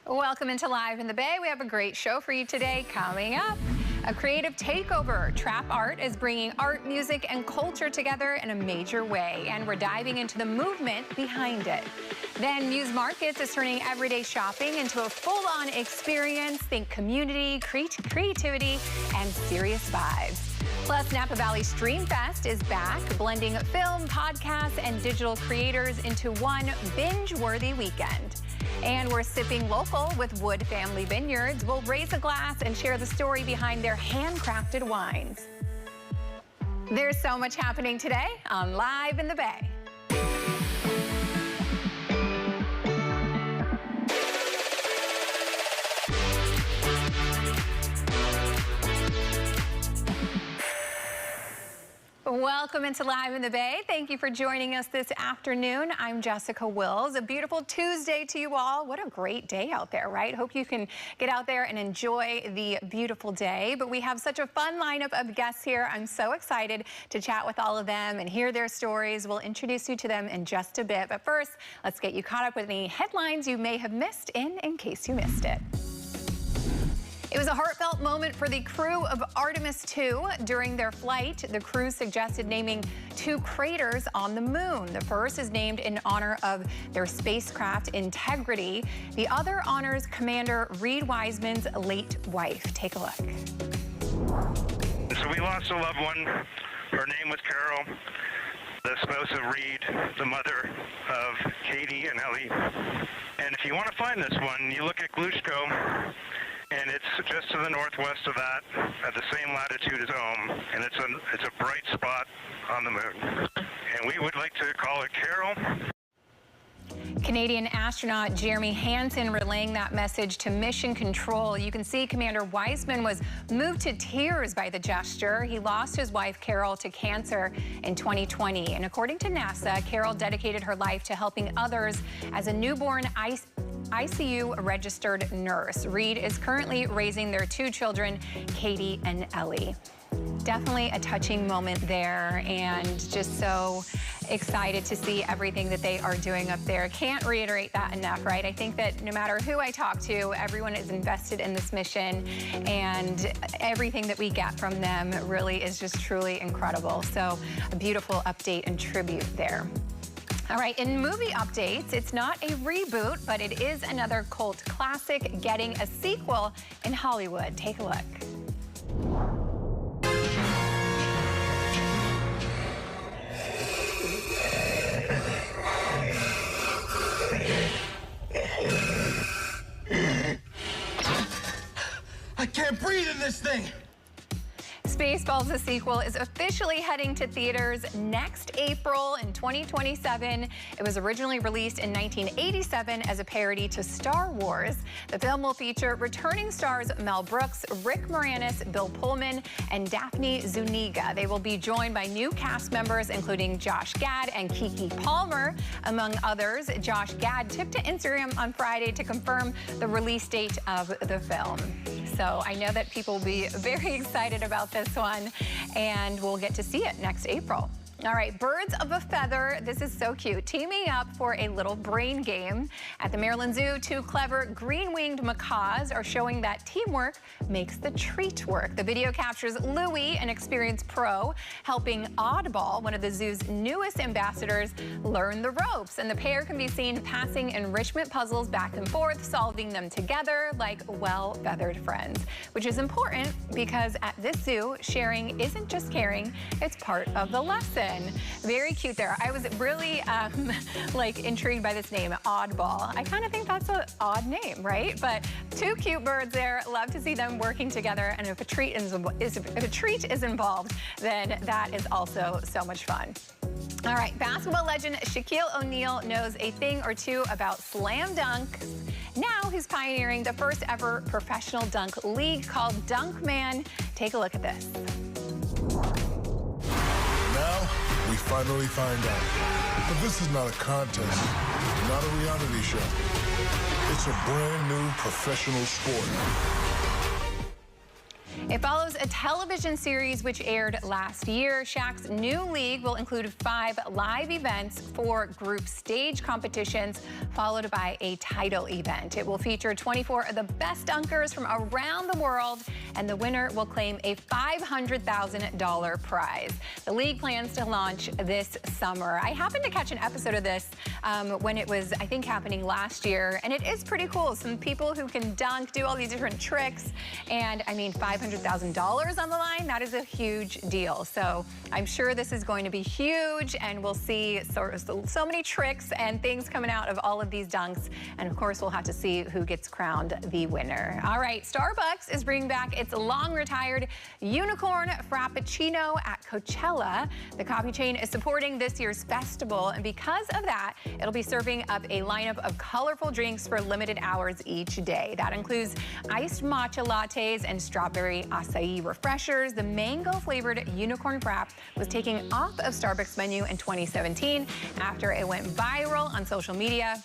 Welcome into Live in the Bay. We have a great show for you today. Coming up, a creative takeover. Trap art is bringing art, music, and culture together in a major way, and we're diving into the movement behind it. Then Muse Markets is turning everyday shopping into a full-on experience. Think community, creativity, and serious vibes. Plus, Napa Valley Stream Fest is back, blending film, podcasts, and digital creators into one binge-worthy weekend. And we're sipping local with Wood Family Vineyards. We'll raise a glass and share the story behind their handcrafted wines. There's so much happening today on Live in the Bay. Welcome into Live in the Bay. Thank you for joining us this afternoon. I'm Jessica Wills. A beautiful Tuesday to you all. What a great day out there, right? Hope you can get out there and enjoy the beautiful day. But we have such a fun lineup of guests here. I'm so excited to chat with all of them and hear their stories. We'll introduce you to them in just a bit. But first, let's get you caught up with any headlines you may have missed in case you missed it. It was a heartfelt moment for the crew of Artemis 2. During their flight, the crew suggested naming 2 craters on the moon. The first is named in honor of their spacecraft integrity. The other honors Commander Reed Wiseman's late wife. Take a look. So we lost a loved one. Her name was Carol, the spouse of Reed, the mother of Katie and Ellie. And if you want to find this one, you look at Glushko, and it's just to the northwest of that, at the same latitude as home, and it's a bright spot on the moon. And we would like to call it Carol. Canadian astronaut Jeremy Hansen relaying that message to Mission Control. You can see Commander Wiseman was moved to tears by the gesture. He lost his wife Carol to cancer in 2020. And according to NASA, Carol dedicated her life to helping others as a newborn ICU registered nurse. Reed is currently raising their 2 children, Katie and Ellie. Definitely a touching moment there, and just so excited to see everything that they are doing up there. Can't reiterate that enough, right? I think that no matter who I talk to, everyone is invested in this mission, and everything that we get from them really is just truly incredible. So a beautiful update and tribute there. All right, in movie updates, it's not a reboot, but it is another cult classic getting a sequel in Hollywood. Take a look. I can't breathe in this thing! Spaceballs, the sequel, is officially heading to theaters next April in 2027. It was originally released in 1987 as a parody to Star Wars. The film will feature returning stars Mel Brooks, Rick Moranis, Bill Pullman, and Daphne Zuniga. They will be joined by new cast members, including Josh Gad and Keke Palmer, among others. Josh Gad took to Instagram on Friday to confirm the release date of the film. So I know that people will be very excited about this one, and we'll get to see it next April. All right, birds of a feather. This is so cute. Teaming up for a little brain game. At the Maryland Zoo, 2 clever green-winged macaws are showing that teamwork makes the treat work. The video captures Louie, an experienced pro, helping Oddball, one of the zoo's newest ambassadors, learn the ropes. And the pair can be seen passing enrichment puzzles back and forth, solving them together like well-feathered friends, which is important because at this zoo, sharing isn't just caring, it's part of the lesson. Very cute there. I was really intrigued by this name, Oddball. I kind of think that's an odd name, right? But 2 cute birds there. Love to see them working together. And if a treat is involved, then that is also so much fun. All right, basketball legend Shaquille O'Neal knows a thing or two about slam dunks. Now he's pioneering the first ever professional dunk league called Dunkman. Take a look at this. Now, we finally find out. But this is not a contest, not a reality show. It's a brand new professional sport. It follows a television series which aired last year. Shaq's new league will include 5 live events, 4 group stage competitions, followed by a title event. It will feature 24 of the best dunkers from around the world, and the winner will claim a $500,000 prize. The league plans to launch this summer. I happened to catch an episode of this when it was, I think, happening last year, and it is pretty cool. Some people who can dunk, do all these different tricks, and I mean, $500,000 on the line, that is a huge deal. So I'm sure this is going to be huge, and we'll see so many tricks and things coming out of all of these dunks. And of course, we'll have to see who gets crowned the winner. All right, Starbucks is bringing back its long-retired unicorn frappuccino at Coachella. The coffee chain is supporting this year's festival, and because of that, it'll be serving up a lineup of colorful drinks for limited hours each day. That includes iced matcha lattes and strawberry acai refreshers. The mango-flavored unicorn frap was taken off of Starbucks menu in 2017 after it went viral on social media.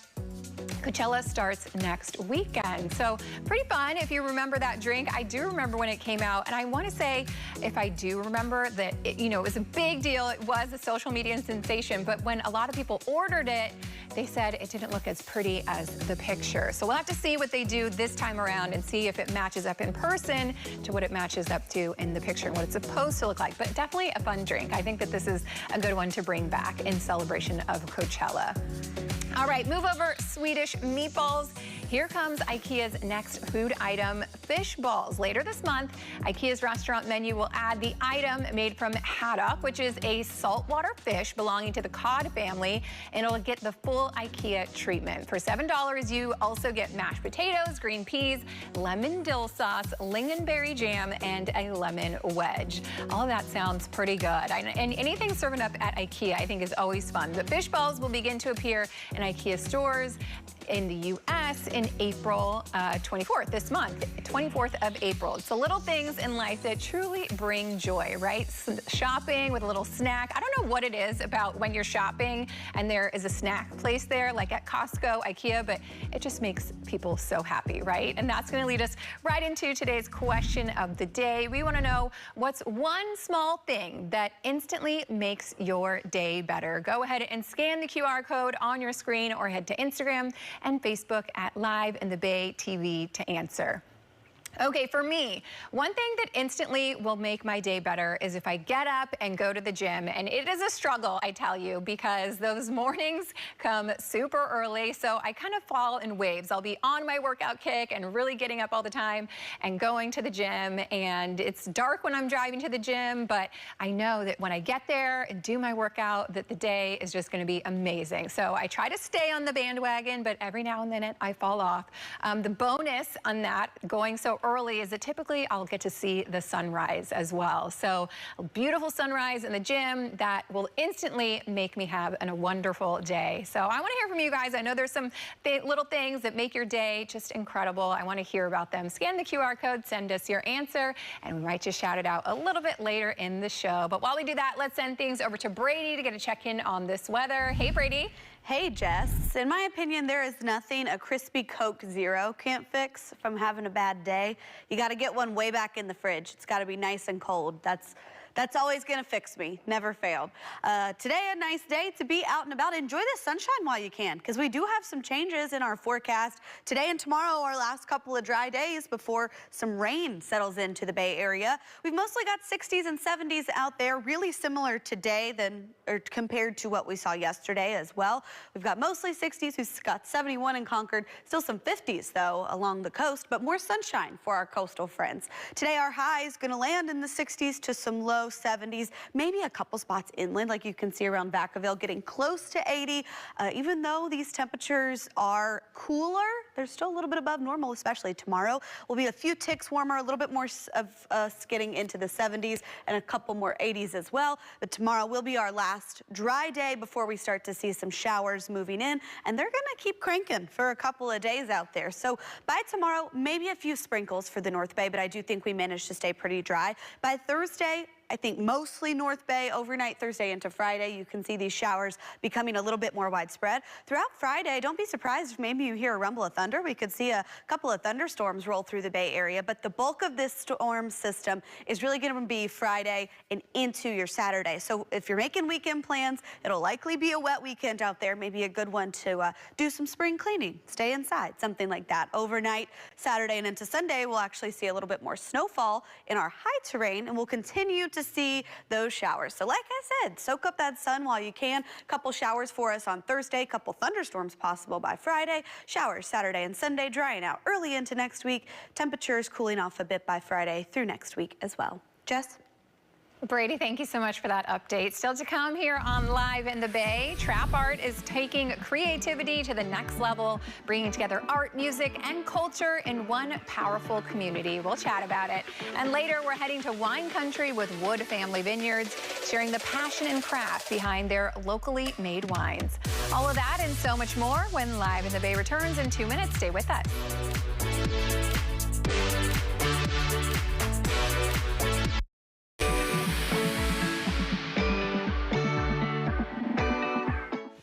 Coachella starts next weekend, so pretty fun if you remember that drink. I do remember when it came out, and I want to say, if I do remember, that it was a big deal. It was a social media sensation, but when a lot of people ordered it, they said it didn't look as pretty as the picture. So we'll have to see what they do this time around and see if it matches up in person to what it matches up to in the picture and what it's supposed to look like. But definitely a fun drink. I think that this is a good one to bring back in celebration of Coachella. All right, move over Swedish meatballs. Here comes IKEA's next food item, fish balls. Later this month, IKEA's restaurant menu will add the item made from haddock, which is a saltwater fish belonging to the cod family, and it'll get the full IKEA treatment. For $7, you also get mashed potatoes, green peas, lemon dill sauce, lingonberry jam, and a lemon wedge. All of that sounds pretty good. And anything serving up at IKEA, I think, is always fun. The fish balls will begin to appear in IKEA stores in the U.S. in April 24th, this month, 24th of April. It's the little things in life that truly bring joy, right? Shopping with a little snack. I don't know what it is about when you're shopping and there is a snack place there, like at Costco, IKEA, but it just makes people so happy, right? And that's going to lead us right into today's question of the day. We want to know, what's one small thing that instantly makes your day better? Go ahead and scan the QR code on your screen or head to Instagram and Facebook at Live in the Bay TV to answer. Okay, for me, one thing that instantly will make my day better is if I get up and go to the gym. And it is a struggle, I tell you, because those mornings come super early. So I kind of fall in waves. I'll be on my workout kick and really getting up all the time and going to the gym. And it's dark when I'm driving to the gym, but I know that when I get there and do my workout, that the day is just going to be amazing. So I try to stay on the bandwagon, but every now and then I fall off. The bonus on that, going so early, is that typically I'll get to see the sunrise as well. So a beautiful sunrise in the gym that will instantly make me have a wonderful day. So I want to hear from you guys. I know there's some little things that make your day just incredible. I want to hear about them. Scan the QR code, send us your answer, and we might just shout it out a little bit later in the show. But while we do that, let's send things over to Brady to get a check-in on this weather. Hey, Brady. Hey, Jess. In my opinion, there is nothing a crispy Coke Zero can't fix from having a bad day. You got to get one way back in the fridge. It's got to be nice and cold. That's always going to fix me. Never failed. Today, a nice day to be out and about. Enjoy the sunshine while you can, because we do have some changes in our forecast. Today and tomorrow, our last couple of dry days before some rain settles into the Bay Area. We've mostly got 60s and 70s out there, really similar today compared to what we saw yesterday as well. We've got mostly 60s. We've got 71 in Concord. Still some 50s, though, along the coast, but more sunshine for our coastal friends. Today, our high is going to land in the 60s to some low 70s, maybe a couple spots inland, like you can see around Vacaville, getting close to 80. Even though these temperatures are cooler, they're still a little bit above normal, especially tomorrow. Will be a few ticks warmer, a little bit more of us getting into the 70s and a couple more 80s as well. But tomorrow will be our last dry day before we start to see some showers moving in, and they're going to keep cranking for a couple of days out there. So by tomorrow, maybe a few sprinkles for the North Bay, but I do think we managed to stay pretty dry. By Thursday, I think mostly North Bay, overnight Thursday into Friday. You can see these showers becoming a little bit more widespread. Throughout Friday, don't be surprised if maybe you hear a rumble of thunder. We could see a couple of thunderstorms roll through the Bay Area, but the bulk of this storm system is really going to be Friday and into your Saturday. So if you're making weekend plans, it'll likely be a wet weekend out there, maybe a good one to do some spring cleaning, stay inside, something like that. Overnight, Saturday and into Sunday, we'll actually see a little bit more snowfall in our high terrain, and we'll continue to see those showers. So like I said, soak up that sun while you can. Couple showers for us on Thursday, couple thunderstorms possible by Friday, showers Saturday and Sunday, drying out early into next week. Temperatures cooling off a bit by Friday through next week as well. Jess? Brady, thank you so much for that update. Still to come here on Live in the Bay, Trap Art is taking creativity to the next level, bringing together art, music, and culture in one powerful community. We'll chat about it. And later, we're heading to wine country with Wood Family Vineyards, sharing the passion and craft behind their locally made wines. All of that and so much more when Live in the Bay returns in 2 minutes. Stay with us.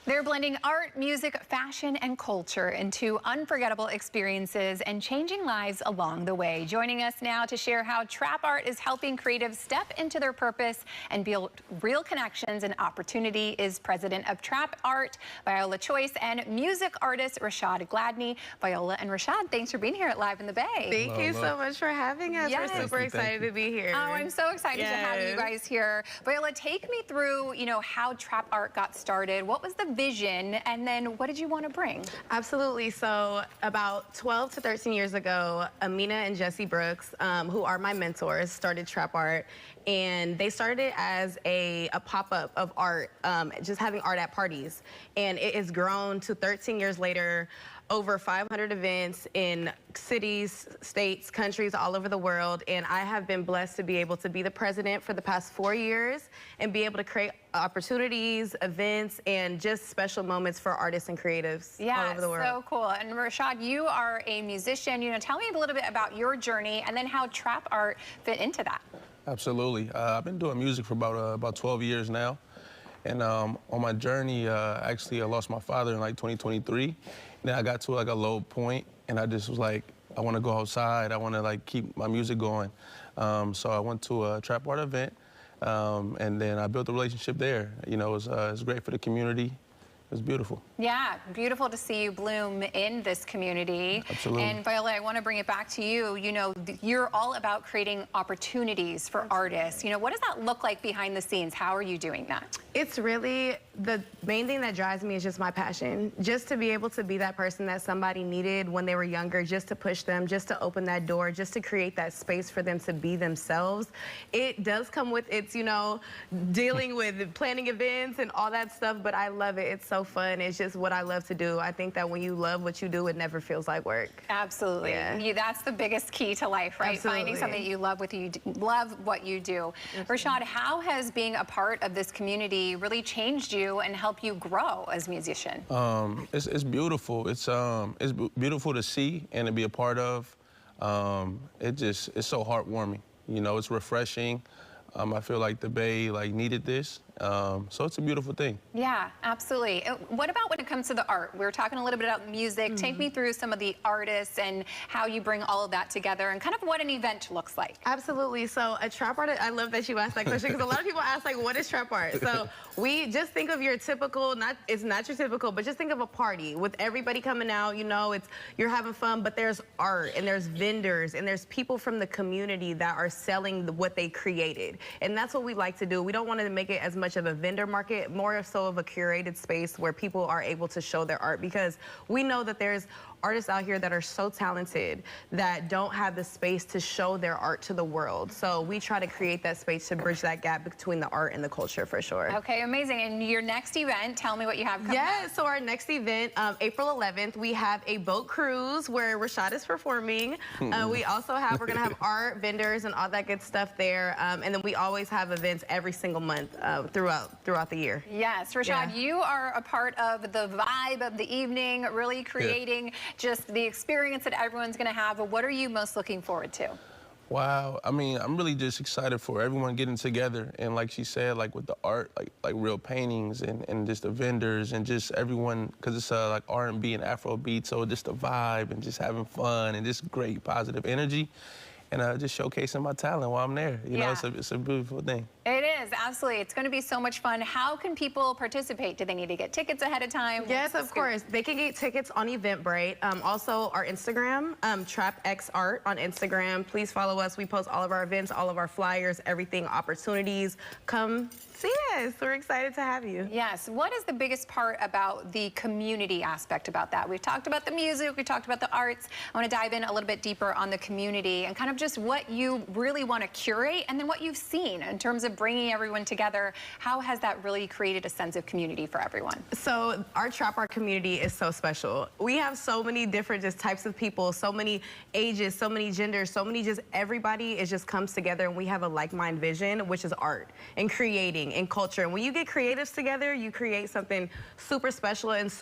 They're blending art, music, fashion, and culture into unforgettable experiences and changing lives along the way. Joining us now to share how Trap Art is helping creatives step into their purpose and build real connections and opportunity is President of Trap Art, Viola Choice, and music artist Rashad Gladney. Viola and Rashad, thanks for being here at Live in the Bay. Thank you so much for having us. Yes. We're super excited to be here. Oh, I'm so excited to have you guys here. Viola, take me through, how Trap Art got started. What was the vision, and then what did you want to bring? Absolutely. So about 12 to 13 years ago, Amina and Jesse Brooks, who are my mentors, started Trap Art. And they started it as a pop-up of art, just having art at parties. And it has grown to 13 years later, over 500 events in cities, states, countries all over the world. And I have been blessed to be able to be the president for the past 4 years and be able to create opportunities, events, and just special moments for artists and creatives all over the world. So cool. And Rashad, you are a musician. Tell me a little bit about your journey and then how Trap Art fit into that. Absolutely. I've been doing music for about 12 years now. And on my journey, actually, I lost my father in like 2023. Then I got to like a low point, and I just was like, I want to go outside. I want to like keep my music going. So I went to a Trap Art event, and then I built a relationship there. It was great for the community. It was beautiful. Yeah, beautiful to see you bloom in this community. Absolutely. And Viola, I want to bring it back to you. You're all about creating opportunities for artists. What does that look like behind the scenes? How are you doing that? It's really, the main thing that drives me is just my passion. Just to be able to be that person that somebody needed when they were younger, just to push them, just to open that door, just to create that space for them to be themselves. It does come with its, dealing with planning events and all that stuff, but I love it. It's so fun. It's just what I love to do. I think that when you love what you do, it never feels like work. Absolutely. Yeah. That's the biggest key to life, right? Absolutely. Finding something that you love what you do. Absolutely. Rashad, how has being a part of this community really changed you and helped you grow as a musician? It's beautiful. It's beautiful to see and to be a part of. It's so heartwarming. It's refreshing. I feel like the Bay needed this. So it's a beautiful thing. Yeah, absolutely. What about when it comes to the art? We were talking a little bit about music. Take me through some of the artists and how you bring all of that together and kind of what an event looks like. Absolutely. So a Trap Art, I love that you asked that question because a lot of people ask what is Trap Art? So we just think of your typical, it's not your typical, but just think of a party with everybody coming out, you're having fun, but there's art and there's vendors and there's people from the community that are selling what they created. And that's what we like to do. We don't want to make it as much of a vendor market, more so of a curated space where people are able to show their art, because we know that there's artists out here that are so talented that don't have the space to show their art to the world. So we try to create that space to bridge that gap between the art and the culture for sure. Okay, amazing. And your next event, tell me what you have coming up. So our next event, April 11th, we have a boat cruise where Rashad is performing. We also have, we're gonna have art, vendors, and all that good stuff there. And then we always have events every single month throughout the year. Yes, Rashad, you are a part of the vibe of the evening, really creating just the experience that everyone's going to have. What are you most looking forward to? Wow, I mean, I'm really just excited for everyone getting together, and like she said, like with the art, like real paintings and just the vendors and just everyone, because it's like R&B and Afro beat, so just the vibe and just having fun and just great positive energy, and just showcasing my talent while I'm there. You know, it's a beautiful thing. It is, absolutely. It's going to be so much fun. How can people participate? Do they need to get tickets ahead of time? Yes, of course. They can get tickets on Eventbrite. Also, our Instagram, TrapXArt on Instagram. Please follow us. We post all of our events, all of our flyers, everything, opportunities. Come see us. We're excited to have you. Yes. What is the biggest part about the community aspect about that? We've talked about the music. We've talked about the arts. I want to dive in a little bit deeper on the community and kind of just what you really want to curate and then what you've seen in terms of bringing everyone together. How has that really created a sense of community for everyone? So our trap art community is so special. We have so many different just types of people, so many ages, so many genders, so many just everybody is just comes together, and we have a like-minded vision, which is art and creating and culture. And when you get creatives together, you create something super special and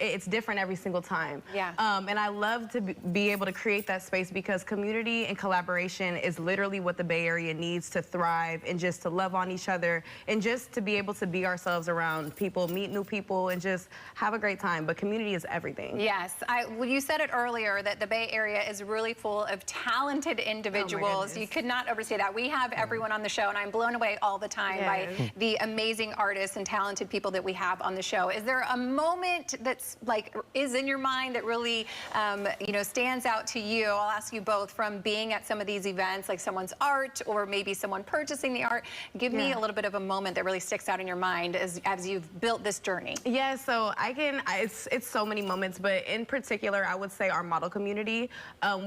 it's different every single time. Yeah. And I love to be able to create that space because community and collaboration is literally what the Bay Area needs to thrive and just to love on each other and just to be able to be ourselves around people, meet new people, and just have a great time. But community is everything. Yes. Well, you said it earlier that the Bay Area is really full of talented individuals. You could not overstate that. We have everyone on the show, and I'm blown away all the time by the amazing artists and talented people that we have on the show. Is there a moment that's like is in your mind that really you know, stands out to you? I'll ask you both, from being at some of these events, like someone's art or maybe someone purchasing the art. Give me a little bit of a moment that really sticks out in your mind as you've built this journey. Yeah, so it's so many moments, but in particular, I would say our model community.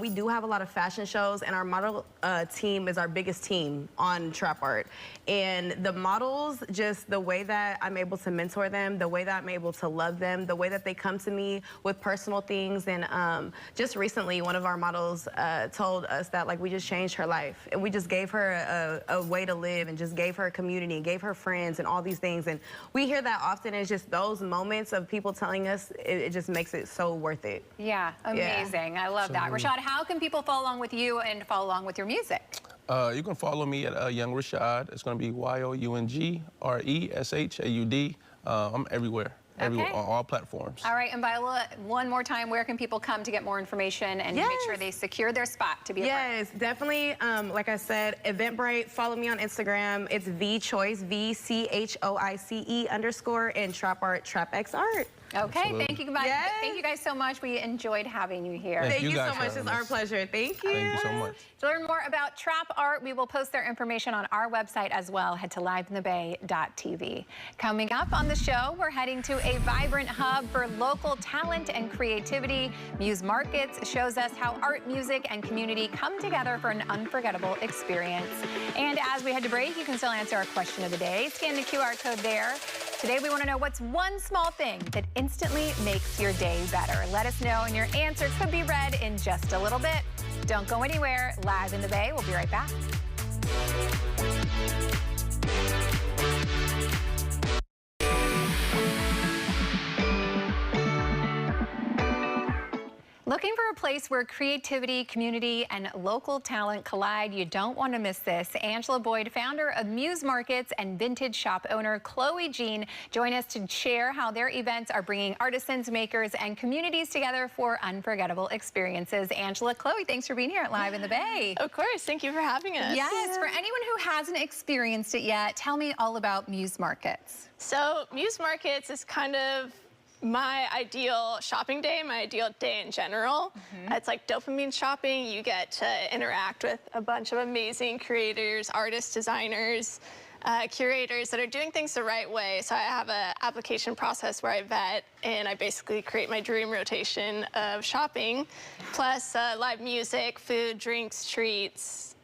We do have a lot of fashion shows, and our model team is our biggest team on trap art. And the models, just the way that I'm able to mentor them, the way that I'm able to love them, the way that they come to me with personal things. And just recently, one of our models told us that like we just changed her life, and we just gave her a way to live, and just gave her a community, and gave her friends, and all these things. And we hear that often. It's just those moments of people telling us, it just makes it so worth it. Yeah, amazing. I love that. Rashad, how can people follow along with you and follow along with your music? You can follow me at Young Rashad. It's going to be YOUNGRESHAUD. I'm everywhere. Everywhere, on all platforms. All right, and Viola, one more time, where can people come to get more information and make sure they secure their spot to be a part? Yes, definitely. Like I said, Eventbrite, follow me on Instagram. It's VChoice, VCHOICE_, and Trap Art, TrapXArt. Okay, Absolutely. thank you guys. Thank you guys so much. We enjoyed having you here. Thank you so much. It's our pleasure. Thank you. Thank you so much. To learn more about Trap Art, we will post their information on our website as well. Head to liveinthebay.tv. Coming up on the show, we're heading to a vibrant hub for local talent and creativity. Muse Markets shows us how art, music, and community come together for an unforgettable experience. And as we head to break, you can still answer our question of the day. Scan the QR code there. Today, we want to know what's one small thing that instantly makes your day better. Let us know, and your answer could be read in just a little bit. Don't go anywhere. Live in the Bay. We'll be right back. Looking for a place where creativity, community, and local talent collide? You don't want to miss this. Angela Boyd, founder of Muse Markets, and vintage shop owner Chloe Jean join us to share how their events are bringing artisans, makers, and communities together for unforgettable experiences. Angela, Chloe, thanks for being here at Live in the Bay. Of course. Thank you for having us. Yes. For anyone who hasn't experienced it yet, tell me all about Muse Markets. So Muse Markets is kind of my ideal shopping day, my ideal day in general. It's like dopamine shopping. You get to interact with a bunch of amazing creators, artists, designers, curators that are doing things the right way. So I have an application process where I vet, and I basically create my dream rotation of shopping, plus live music, food, drinks, treats.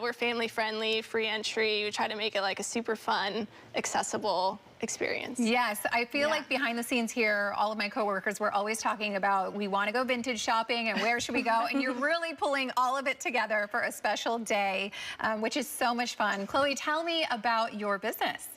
We're family friendly, free entry. We try to make it like a super fun, accessible experience. Yes, I feel like behind the scenes here, all of my coworkers were always talking about, we want to go vintage shopping and where should we go? And you're really pulling all of it together for a special day, which is so much fun. Chloe, tell me about your business.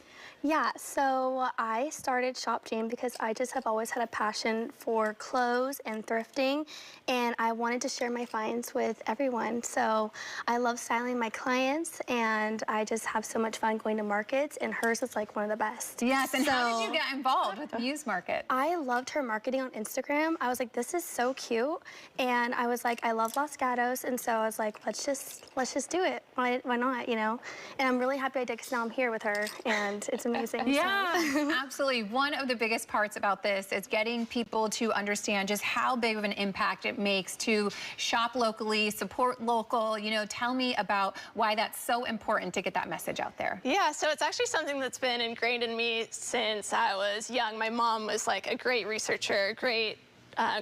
Yeah, so I started Shop Jean because I just have always had a passion for clothes and thrifting, and I wanted to share my finds with everyone. So I love styling my clients, and I just have so much fun going to markets, and hers is like one of the best. Yes, and how did you get involved with Muse Market? I loved her marketing on Instagram. I was like, this is so cute, and I was like, I love Los Gatos, and so I was like, let's just do it. Why not, you know? And I'm really happy I did because now I'm here with her, and it's amazing. Yeah, absolutely. One of the biggest parts about this is getting people to understand just how big of an impact it makes to shop locally, support local. You know, tell me about why that's so important to get that message out there. Yeah, so it's actually something that's been ingrained in me since I was young. My mom was like a great researcher, great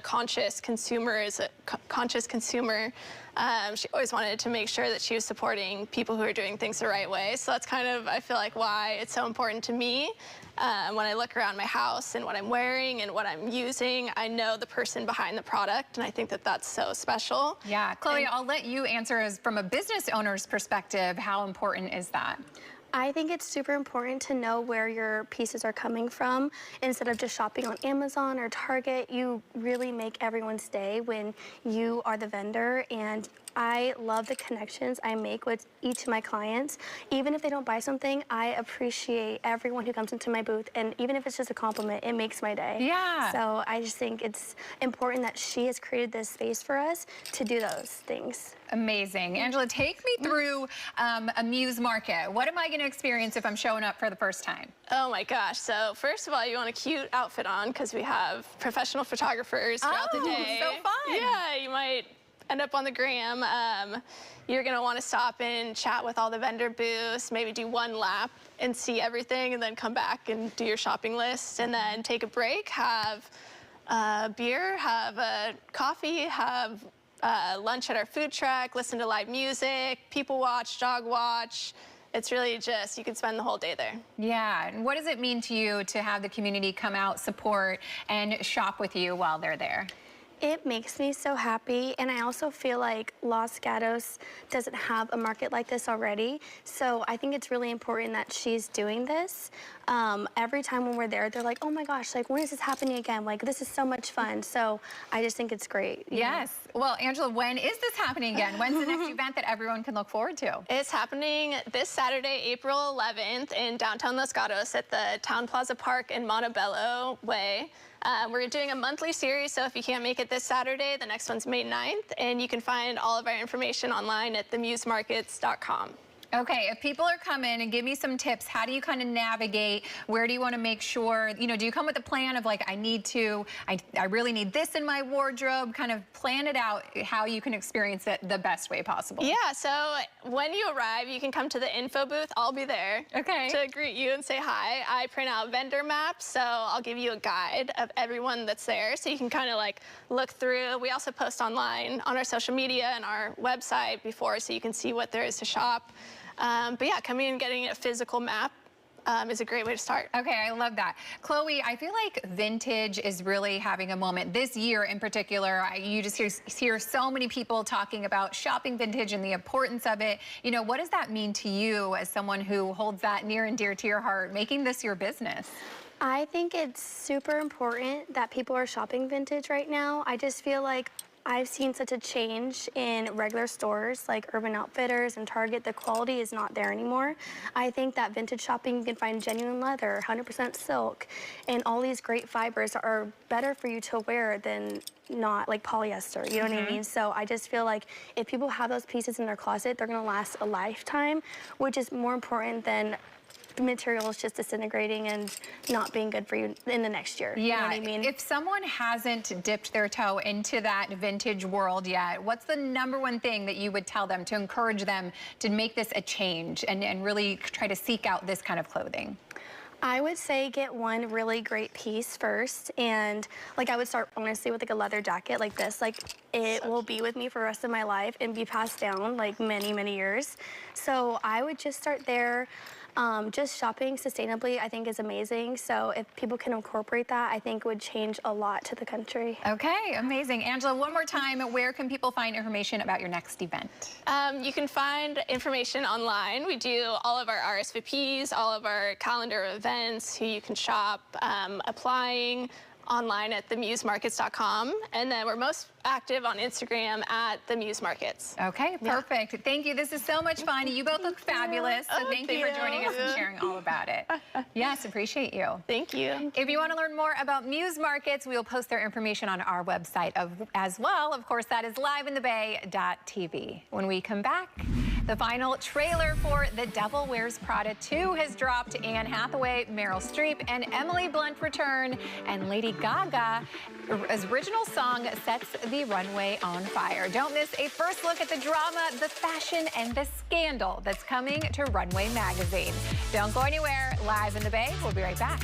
conscious consumer. She always wanted to make sure that she was supporting people who are doing things the right way. So that's kind of, I feel like, why it's so important to me. When I look around my house and what I'm wearing and what I'm using, I know the person behind the product, and I think that that's so special. Yeah, Chloe, I'll let you answer as from a business owner's perspective. How important is that? I think it's super important to know where your pieces are coming from. Instead of just shopping on Amazon or Target, you really make everyone's day when you are the vendor. And I love the connections I make with each of my clients. Even if they don't buy something, I appreciate everyone who comes into my booth. And even if it's just a compliment, it makes my day. Yeah. So I just think it's important that she has created this space for us to do those things. Amazing. Angela, take me through a Muse Market. What am I going to experience if I'm showing up for the first time? Oh my gosh. So first of all, you want a cute outfit on because we have professional photographers throughout the day. So fun. Yeah, you might end up on the gram. You're going to want to stop and chat with all the vendor booths, maybe do one lap and see everything, and then come back and do your shopping list, and then take a break, have beer, have a coffee, have lunch at our food truck, listen to live music, people watch, dog watch. It's really just, you can spend the whole day there. Yeah, and what does it mean to you to have the community come out, support, and shop with you while they're there? It makes me so happy, and I also feel like Los Gatos doesn't have a market like this already, so I think it's really important that she's doing this. Every time when we're there, they're like, oh my gosh, like, when is this happening again? Like, this is so much fun, so I just think it's great. Yes. Well, Angela, when is this happening again? When's the next event that everyone can look forward to? It's happening this Saturday, April 11th in downtown Los Gatos at the Town Plaza Park in Montebello Way. We're doing a monthly series, so if you can't make it this Saturday, the next one's May 9th, and you can find all of our information online at themusemarkets.com. Okay, if people are coming, and give me some tips, how do you kind of navigate? Where do you want to make sure, you know, do you come with a plan of like, I really need this in my wardrobe, kind of plan it out how you can experience it the best way possible? Yeah, so when you arrive, you can come to the info booth. I'll be there to greet you and say hi. I print out vendor maps, so I'll give you a guide of everyone that's there, so you can kind of like look through. We also post online on our social media and our website before, so you can see what there is to shop. But yeah, coming and getting a physical map is a great way to start. Okay, I love that. Chloe, I feel like vintage is really having a moment. This year in particular, you just hear so many people talking about shopping vintage and the importance of it. You know, what does that mean to you as someone who holds that near and dear to your heart, making this your business? I think it's super important that people are shopping vintage right now. I just feel like I've seen such a change in regular stores like Urban Outfitters and Target. The quality is not there anymore. I think that vintage shopping, you can find genuine leather, 100% silk, and all these great fibers are better for you to wear than not like polyester, you know what I mean? So I just feel like if people have those pieces in their closet, they're gonna last a lifetime, which is more important than the material is just disintegrating and not being good for you in the next year. Yeah, you know what I mean? If someone hasn't dipped their toe into that vintage world yet, what's the #1 thing that you would tell them to encourage them to make this a change and really try to seek out this kind of clothing? I would say get one really great piece first, and like I would start honestly with like a leather jacket like this. Like it will be with me for the rest of my life and be passed down like many, many years. So I would just start there. Just shopping sustainably, I think, is amazing. So if people can incorporate that, I think would change a lot to the country. Okay, amazing. Angela, one more time, where can people find information about your next event? You can find information online. We do all of our RSVPs, all of our calendar events, who you can shop, applying online at themusemarkets.com, and then we're most active on Instagram at themusemarkets. Okay, perfect. Thank you. This is so much fun. You both look fabulous. So thank you for joining us and sharing all about it. Yes, appreciate you. Thank you. If you want to learn more about Muse Markets, we will post their information on our website as well. Of course, that is liveinthebay.tv. When we come back, the final trailer for The Devil Wears Prada 2 has dropped. Anne Hathaway, Meryl Streep, and Emily Blunt return, and Lady Gaga's original song sets the runway on fire. Don't miss a first look at the drama, the fashion, and the scandal that's coming to Runway magazine. Don't go anywhere. Live in the Bay. We'll be right back.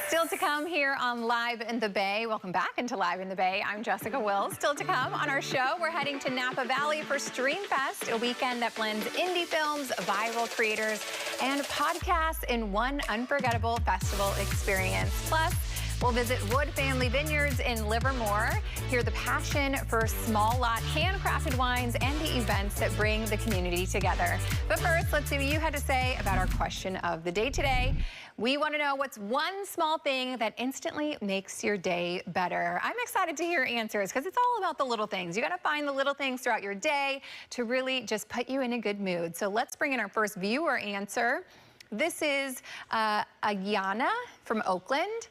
Still to come here on Live in the Bay. Welcome back into Live in the Bay. I'm Jessica Wills. Still to come on our show, we're heading to Napa Valley for Streamfest, a weekend that blends indie films, viral creators, and podcasts in one unforgettable festival experience. Plus, we'll visit Wood Family Vineyards in Livermore, hear the passion for small lot handcrafted wines and the events that bring the community together. But first, let's see what you had to say about our question of the day today. We want to know what's one small thing that instantly makes your day better. I'm excited to hear answers because it's all about the little things. You got to find the little things throughout your day to really just put you in a good mood. So let's bring in our first viewer answer. This is Ayana from Oakland.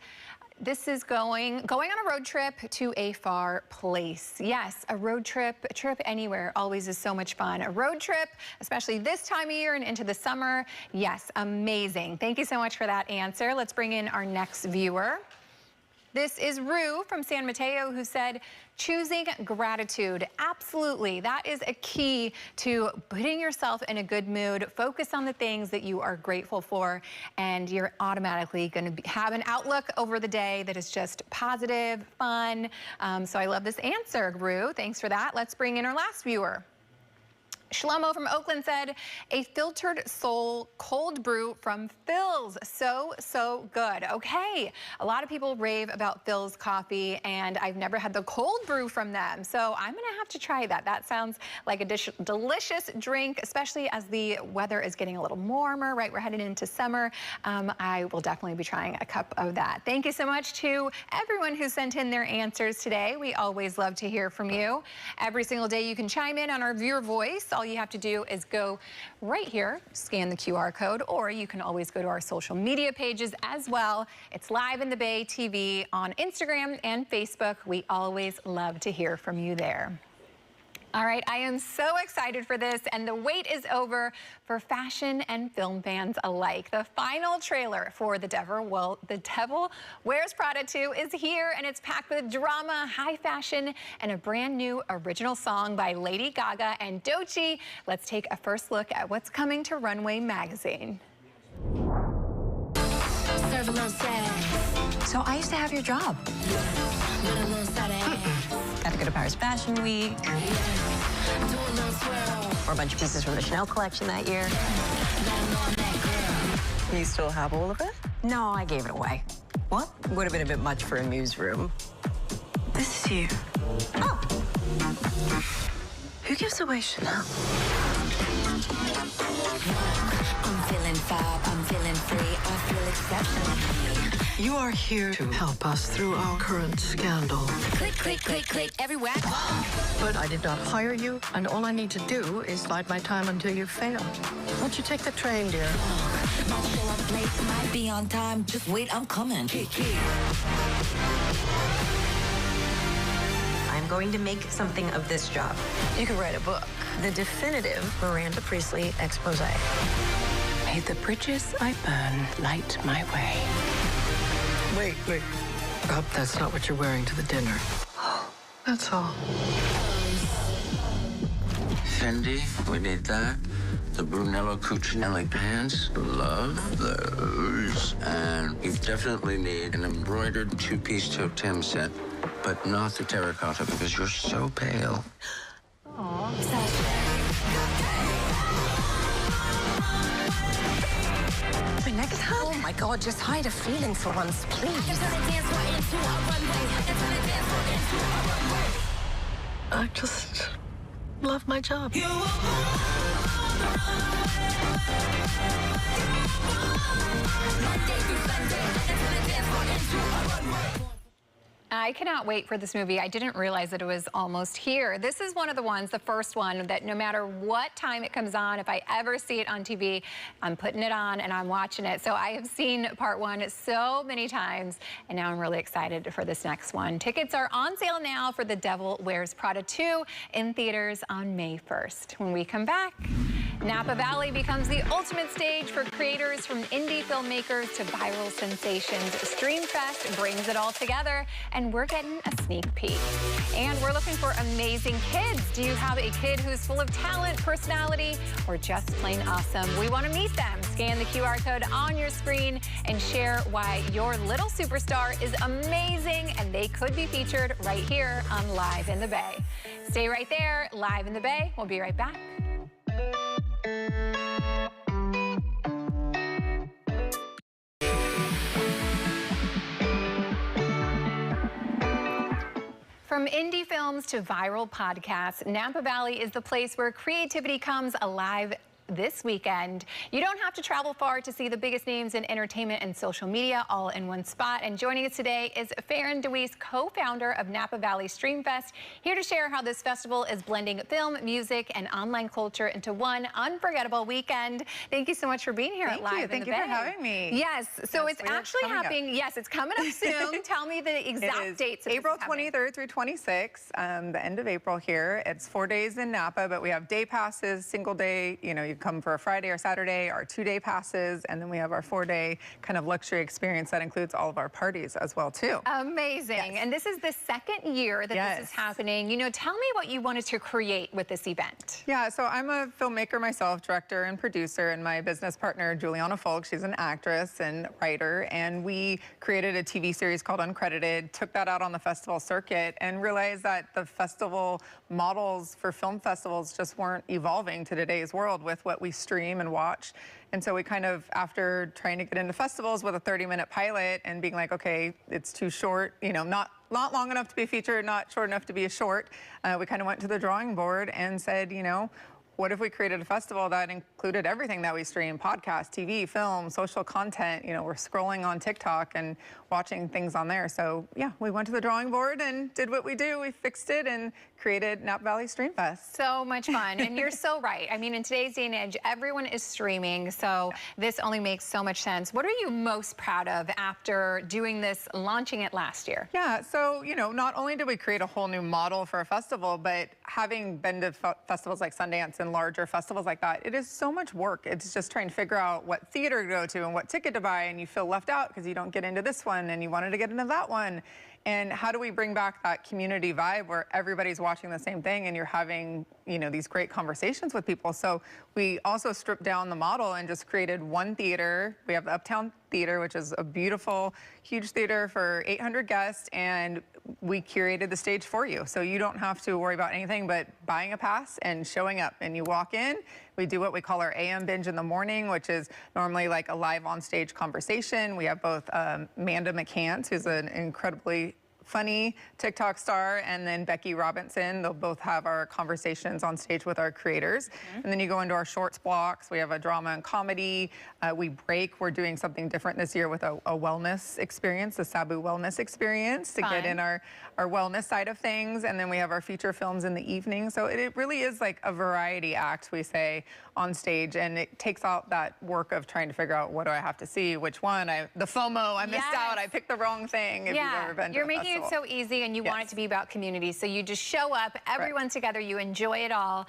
This is going on a road trip to a far place. Yes, a road trip, a trip anywhere always is so much fun. A road trip, especially this time of year and into the summer, yes, amazing. Thank you so much for that answer. Let's bring in our next viewer. This is Rue from San Mateo, who said, choosing gratitude. Absolutely. That is a key to putting yourself in a good mood. Focus on the things that you are grateful for, and you're automatically going to have an outlook over the day that is just positive, fun. So I love this answer, Rue. Thanks for that. Let's bring in our last viewer. Shlomo from Oakland said, a filtered soul cold brew from Phil's. So good. Okay, a lot of people rave about Phil's coffee, and I've never had the cold brew from them. So I'm gonna have to try that. That sounds like a delicious drink, especially as the weather is getting a little warmer, right? We're heading into summer. I will definitely be trying a cup of that. Thank you so much to everyone who sent in their answers today. We always love to hear from you. Every single day you can chime in on our viewer voice. All you have to do is go right here, scan the QR code, or you can always go to our social media pages as well. It's Live in the Bay TV on Instagram and Facebook. We always love to hear from you there. All right, I am so excited for this, and the wait is over for fashion and film fans alike. The final trailer for The Devil Wears Prada 2 is here, and it's packed with drama, high fashion, and a brand new original song by Lady Gaga and Doechii. Let's take a first look at what's coming to Runway magazine. So I used to have your job. Got to go to Paris Fashion Week. Or a bunch of pieces from the Chanel collection that year. You still have all of it? No, I gave it away. What? Would have been a bit much for a newsroom. This is you. Oh. Who gives away Chanel? I'm feeling fab, I'm feeling free, I feel exceptional. You are here to help us through our current scandal. Click, click, click, click, everywhere I go. But I did not hire you, and all I need to do is bide my time until you fail. Won't you take the train, dear? Might show up late, might be on time. Just wait, I'm coming. I'm going to make something of this job. You could write a book. The definitive Miranda Priestly expose. May the bridges I burn light my way. Wait. Oh, that's not what you're wearing to the dinner. That's all. Fendi, we need that. The Brunello Cucinelli pants, love those. And you definitely need an embroidered two-piece totem set, but not the terracotta because you're so pale. Next time? Oh my God, just hide a feeling for once, please. I just love my job. I cannot wait for this movie. I didn't realize that it was almost here. This is one of the ones, the first one, that no matter what time it comes on, if I ever see it on TV, I'm putting it on and I'm watching it. So I have seen part one so many times, and now I'm really excited for this next one. Tickets are on sale now for The Devil Wears Prada 2 in theaters on May 1st. When we come back, Napa Valley becomes the ultimate stage for creators from indie filmmakers to viral sensations. Streamfest brings it all together, and we're getting a sneak peek. And we're looking for amazing kids. Do you have a kid who's full of talent, personality, or just plain awesome? We want to meet them. Scan the QR code on your screen and share why your little superstar is amazing, and they could be featured right here on Live in the Bay. Stay right there. Live in the Bay. We'll be right back. From indie films to viral podcasts, Napa Valley is the place where creativity comes alive this weekend. You don't have to travel far to see the biggest names in entertainment and social media all in one spot. And joining us today is Farron DeWeese, co-founder of Napa Valley Streamfest, here to share how this festival is blending film, music, and online culture into one unforgettable weekend. Thank you so much for being here at Live in the Bay. Thank you for having me. Yes, so it's actually happening. Yes, it's coming up soon. Tell me the exact dates. April 23rd through 26th, the end of April here. It's 4 days in Napa, but we have day passes, single day, you come for a Friday or Saturday, our 2-day passes, and then we have our 4-day kind of luxury experience that includes all of our parties as well, too. Amazing. Yes. And this is the second year that this is happening. Tell me what you wanted to create with this event. Yeah, so I'm a filmmaker myself, director and producer, and my business partner, Juliana Folk, she's an actress and writer, and we created a TV series called Uncredited, took that out on the festival circuit, and realized that the festival models for film festivals just weren't evolving to today's world with what we stream and watch. And so we kind of, after trying to get into festivals with a 30-minute pilot and being like, okay, it's too short, not long enough to be featured, not short enough to be a short, we kind of went to the drawing board and said, what if we created a festival that included everything that we stream, podcasts, TV, film, social content, we're scrolling on TikTok and watching things on there. So yeah, we went to the drawing board and did what we do. We fixed it and created Napa Valley Streamfest. So much fun, and you're so right. I mean, in today's day and age, everyone is streaming, so this only makes so much sense. What are you most proud of after doing this, launching it last year? Yeah, so, not only did we create a whole new model for a festival, but having been to festivals like Sundance and larger festivals like that, it is so much work. It's just trying to figure out what theater to go to and what ticket to buy, and you feel left out because you don't get into this one and you wanted to get into that one. And how do we bring back that community vibe where everybody's watching the same thing and you're having, these great conversations with people? So we also stripped down the model and just created one theater. We have the Uptown Theater, which is a beautiful, huge theater for 800 guests, and we curated the stage for you. So you don't have to worry about anything but buying a pass and showing up. And you walk in, we do what we call our AM binge in the morning, which is normally like a live on stage conversation. We have both Amanda McCants, who's an incredibly funny TikTok star, and then Becky Robinson. They'll both have our conversations on stage with our creators. And then you go into our shorts blocks. We have a drama and comedy. We break. We're doing something different this year with a wellness experience, the Sabu Wellness Experience, to get in our wellness side of things. And then we have our feature films in the evening. So it really is like a variety act, we say, on stage. And it takes out that work of trying to figure out, what do I have to see? Which one? The FOMO, I missed out. I picked the wrong thing. If you've ever been to a festival. made it so easy, and you want it to be about community. So you just show up, everyone's together, you enjoy it all,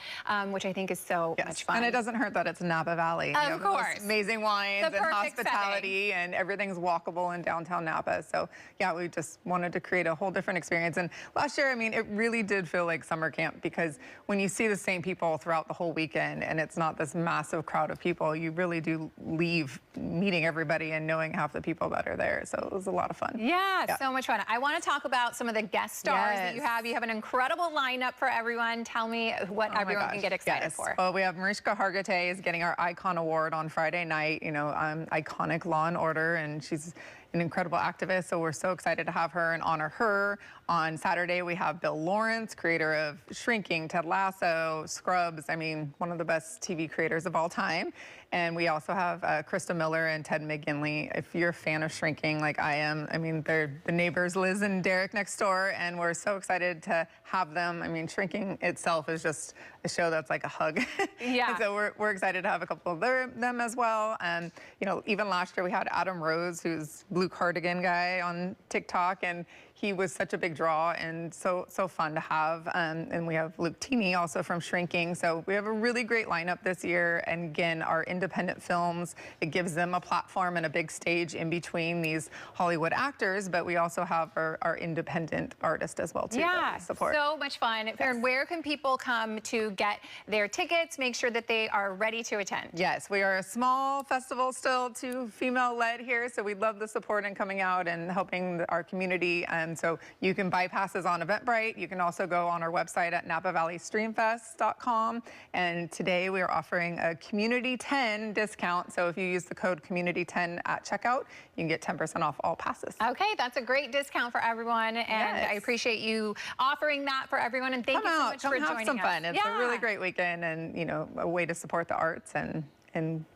which I think is so much fun. And it doesn't hurt that it's Napa Valley. Of course. Amazing wines and hospitality, and everything's walkable in downtown Napa. So yeah, we just wanted to create a whole different experience. And last year, I mean, it really did feel like summer camp, because when you see the same people throughout the whole weekend and it's not this massive crowd of people, you really do leave meeting everybody and knowing half the people that are there. So it was a lot of fun. Yeah, so much fun. I want to talk about some of the guest stars that you have. You have an incredible lineup for everyone. Tell me what everyone can get excited for. Well, we have Mariska Hargitay is getting our Icon Award on Friday night, you know, iconic Law and Order, and she's an incredible activist, so we're so excited to have her and honor her. On Saturday, we have Bill Lawrence, creator of Shrinking, Ted Lasso, Scrubs, I mean, one of the best TV creators of all time. And we also have Krista Miller and Ted McGinley. If you're a fan of Shrinking, like I am, I mean, they're the neighbors, Liz and Derek next door, and we're so excited to have them. I mean, Shrinking itself is just a show that's like a hug. Yeah. And so we're excited to have a couple of them as well. And, you know, even last year we had Adam Rose, who's Blue Cardigan guy on TikTok, and he was such a big draw and so fun to have. And we have Luke Tini also from Shrinking. So we have a really great lineup this year. And again, our independent films, it gives them a platform and a big stage in between these Hollywood actors, but we also have our independent artists as well too. Yeah, support. So much fun. And where can people come to get their tickets, make sure that they are ready to attend? Yes, we are a small festival still, too female-led here, so we love the support and coming out and helping our community. And so you can buy passes on Eventbrite. You can also go on our website at NapaValleyStreamFest.com. And today we are offering a Community 10 discount. So if you use the code Community 10 at checkout, you can get 10% off all passes. Okay, that's a great discount for everyone, and I appreciate you offering that for everyone. And thank you so much for joining us. Come have some fun. It's a really great weekend, and you know, a way to support the arts and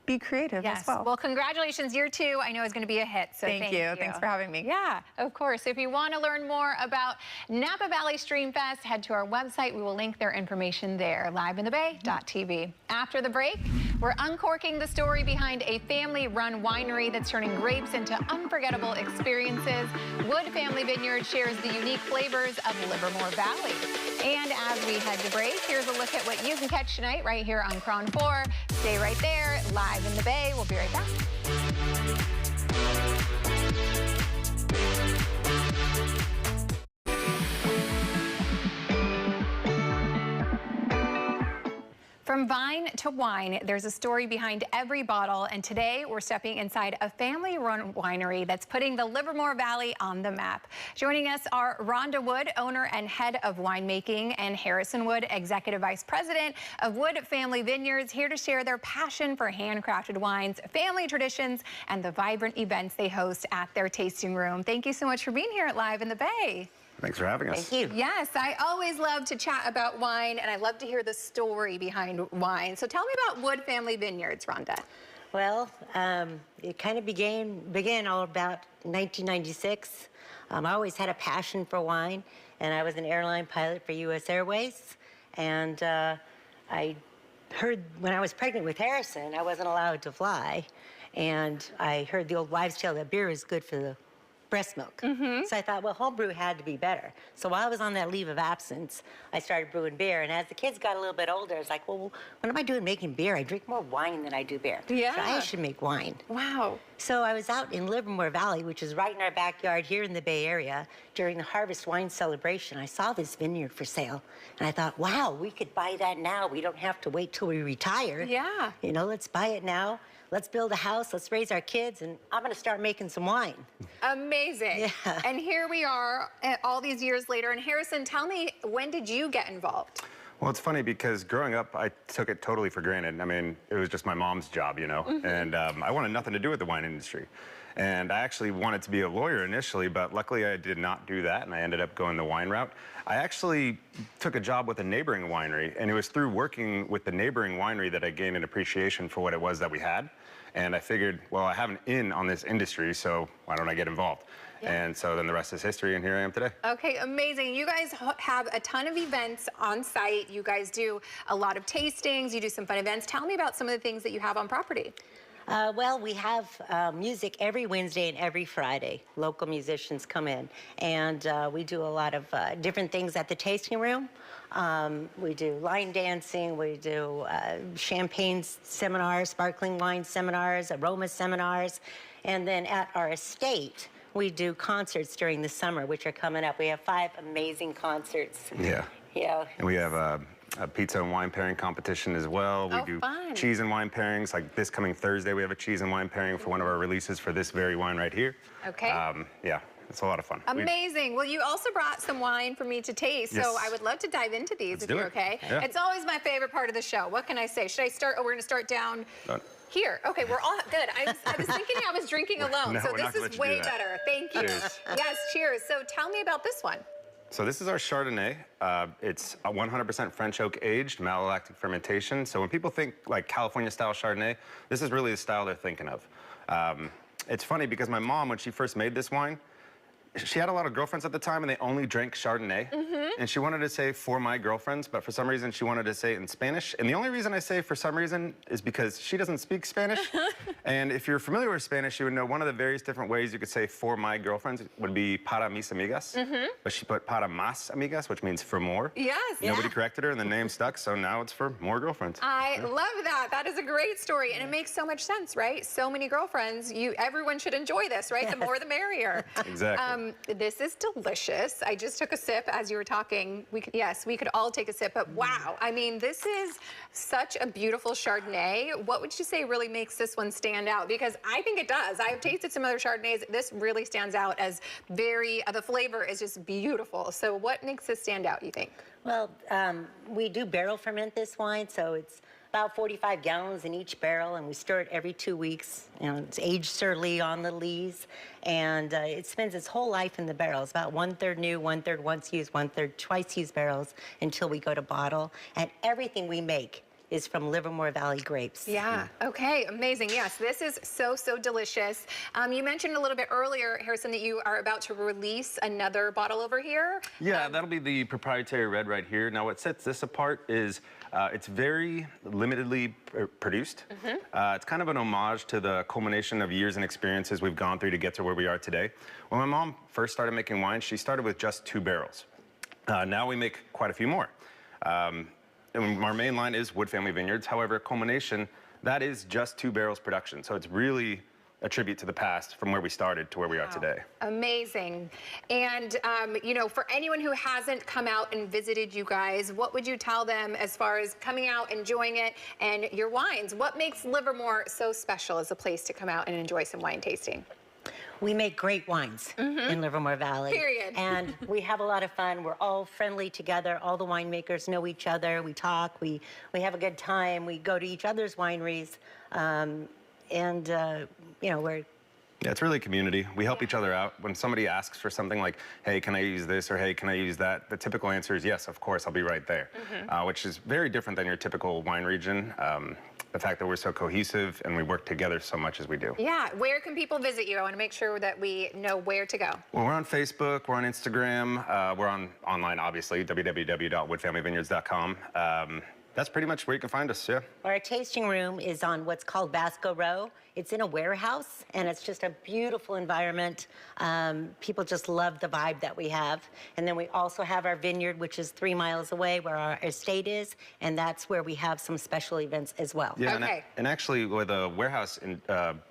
be creative as well. Well, congratulations. Year 2, I know, is going to be a hit. So thank you. Thanks for having me. Yeah, of course. If you want to learn more about Napa Valley Stream Fest, head to our website. We will link their information there, liveinthebay.tv. After the break, we're uncorking the story behind a family-run winery that's turning grapes into unforgettable experiences. Wood Family Vineyard shares the unique flavors of Livermore Valley. And as we head to break, here's a look at what you can catch tonight right here on KRON4. Stay right there, live in the Bay. We'll be right back. From vine to wine, there's a story behind every bottle, and today we're stepping inside a family-run winery that's putting the Livermore Valley on the map. Joining us are Rhonda Wood, owner and head of winemaking, and Harrison Wood, executive vice president of Wood Family Vineyards, here to share their passion for handcrafted wines, family traditions, and the vibrant events they host at their tasting room. Thank you so much for being here at Live in the Bay. Thanks for having us. Thank you. Yes, I always love to chat about wine, and I love to hear the story behind wine. So tell me about Wood Family Vineyards, Rhonda. Well, it kind of began all about 1996. I always had a passion for wine, and I was an airline pilot for U.S. Airways. And I heard when I was pregnant with Harrison, I wasn't allowed to fly. And I heard the old wives' tale that beer is good for the breast milk. So I thought, well, homebrew had to be better. So while I was on that leave of absence, I started brewing beer. And as the kids got a little bit older, I was like, well, what am I doing making beer? I drink more wine than I do beer. Yeah. So I should make wine. Wow. So I was out in Livermore Valley, which is right in our backyard here in the Bay Area, during the Harvest Wine Celebration. I saw this vineyard for sale. And I thought, wow, we could buy that now. We don't have to wait till we retire. Yeah. You know, let's buy it now. Let's build a house, let's raise our kids, and I'm gonna start making some wine. Amazing. Yeah. And here we are all these years later. And Harrison, tell me, when did you get involved? Well, it's funny because growing up, I took it totally for granted. I mean, it was just my mom's job, you know, and I wanted nothing to do with the wine industry. And I actually wanted to be a lawyer initially, but luckily I did not do that, and I ended up going the wine route. I actually took a job with a neighboring winery, and it was through working with the neighboring winery that I gained an appreciation for what it was that we had. And I figured, well, I have an in on this industry, so why don't I get involved? Yeah. And so then the rest is history, and here I am today. Okay, amazing. You guys have a ton of events on site. You guys do a lot of tastings. You do some fun events. Tell me about some of the things that you have on property. Well, we have music every Wednesday and every Friday. Local musicians come in, and we do a lot of different things at the tasting room. We do line dancing, we do champagne seminars, sparkling wine seminars, aroma seminars, and then at our estate, we do concerts during the summer, which are coming up. We have 5 amazing concerts. Yeah. Yeah. And we have a pizza and wine pairing competition as well. We do fun. cheese and wine pairings. Like this coming Thursday, we have a cheese and wine pairing for one of our releases for this very wine right here. Okay. Yeah, it's a lot of fun. Amazing. Well, you also brought some wine for me to taste, so I would love to dive into these if you're okay. Yeah. It's always my favorite part of the show. What can I say? Should I start? Oh, we're going to start down here. Okay, we're all good. I was thinking I was drinking alone, No, so we're this not gonna let is you do way that. better. Thank you. Cheers. Yes, cheers. So tell me about this one. So this is our Chardonnay. It's a 100% French oak aged, malolactic fermentation. So when people think like California style Chardonnay, this is really the style they're thinking of. It's funny because my mom, when she first made this wine, she had a lot of girlfriends at the time and they only drank Chardonnay. And she wanted to say for my girlfriends, but for some reason she wanted to say it in Spanish. And the only reason I say for some reason is because she doesn't speak Spanish. And if you're familiar with Spanish, you would know one of the various different ways you could say for my girlfriends would be para mis amigas. But she put para más amigas, which means for more. Yes. Nobody corrected her and the name stuck, so now it's for more girlfriends. I love that. That is a great story, and it makes so much sense, right? So many girlfriends. Everyone should enjoy this, right? The more, the merrier. Exactly. This is delicious. I just took a sip as you were talking. We could all take a sip, but wow. I mean, this is such a beautiful Chardonnay. What would you say really makes this one stand out? Because I think it does. I've tasted some other Chardonnays. This really stands out as the flavor is just beautiful. So what makes this stand out, you think? Well, we do barrel ferment this wine, so it's about 45 gallons in each barrel, and we stir it every 2 weeks. You know, it's aged sur lie on the lees, and it spends its whole life in the barrels, about 1/3 new, 1/3 once used, 1/3 twice used barrels until we go to bottle. And everything we make is from Livermore Valley grapes. Yeah, okay, amazing. Yes, this is so, so delicious. You mentioned a little bit earlier, Harrison, that you are about to release another bottle over here. Yeah, that'll be the proprietary red right here. Now what sets this apart is it's very limitedly produced. It's kind of an homage to the culmination of years and experiences we've gone through to get to where we are today. When my mom first started making wine, she started with just 2 barrels. Now we make quite a few more. And our main line is Wood Family Vineyards. However, culmination, that is just 2 barrels production. So it's really a tribute to the past from where we started to where we are today. Amazing. And, you know, for anyone who hasn't come out and visited you guys, what would you tell them as far as coming out, enjoying it, and your wines? What makes Livermore so special as a place to come out and enjoy some wine tasting? We make great wines in Livermore Valley. Period. And we have a lot of fun. We're all friendly together. All the winemakers know each other. We talk. We have a good time. We go to each other's wineries. You know, we're... Yeah, it's really a community. We help each other out. When somebody asks for something like, hey, can I use this, or hey, can I use that? The typical answer is yes, of course, I'll be right there, which is very different than your typical wine region. The fact that we're so cohesive and we work together so much as we do. Yeah, where can people visit you? I want to make sure that we know where to go. Well, we're on Facebook, we're on Instagram, we're online, obviously, www.woodfamilyvineyards.com. That's pretty much where you can find us, yeah. Our tasting room is on what's called Basco Row. It's in a warehouse, and it's just a beautiful environment. People just love the vibe that we have. And then we also have our vineyard, which is 3 miles away where our estate is, and that's where we have some special events as well. Yeah, and actually with the warehouse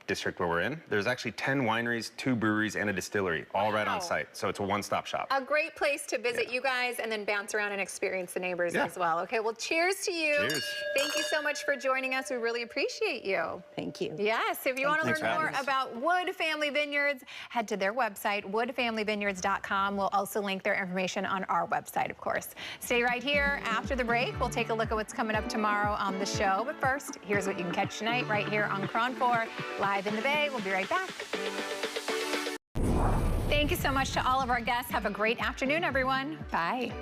district where we're in, there's actually 10 wineries, 2 breweries, and a distillery, all right on site. So it's a one-stop shop. A great place to visit you guys and then bounce around and experience the neighbors as well. Okay, well, cheers to you. Cheers. Thank you so much for joining us. We really appreciate you. Thank you. Yes, if you want to Thanks learn for more having us. about Wood Family Vineyards, head to their website, woodfamilyvineyards.com. We'll also link their information on our website, of course. Stay right here. After the break, we'll take a look at what's coming up tomorrow on the show. But first, here's what you can catch tonight right here on KRON4, live in the Bay. We'll be right back. Thank you so much to all of our guests. Have a great afternoon, everyone. Bye.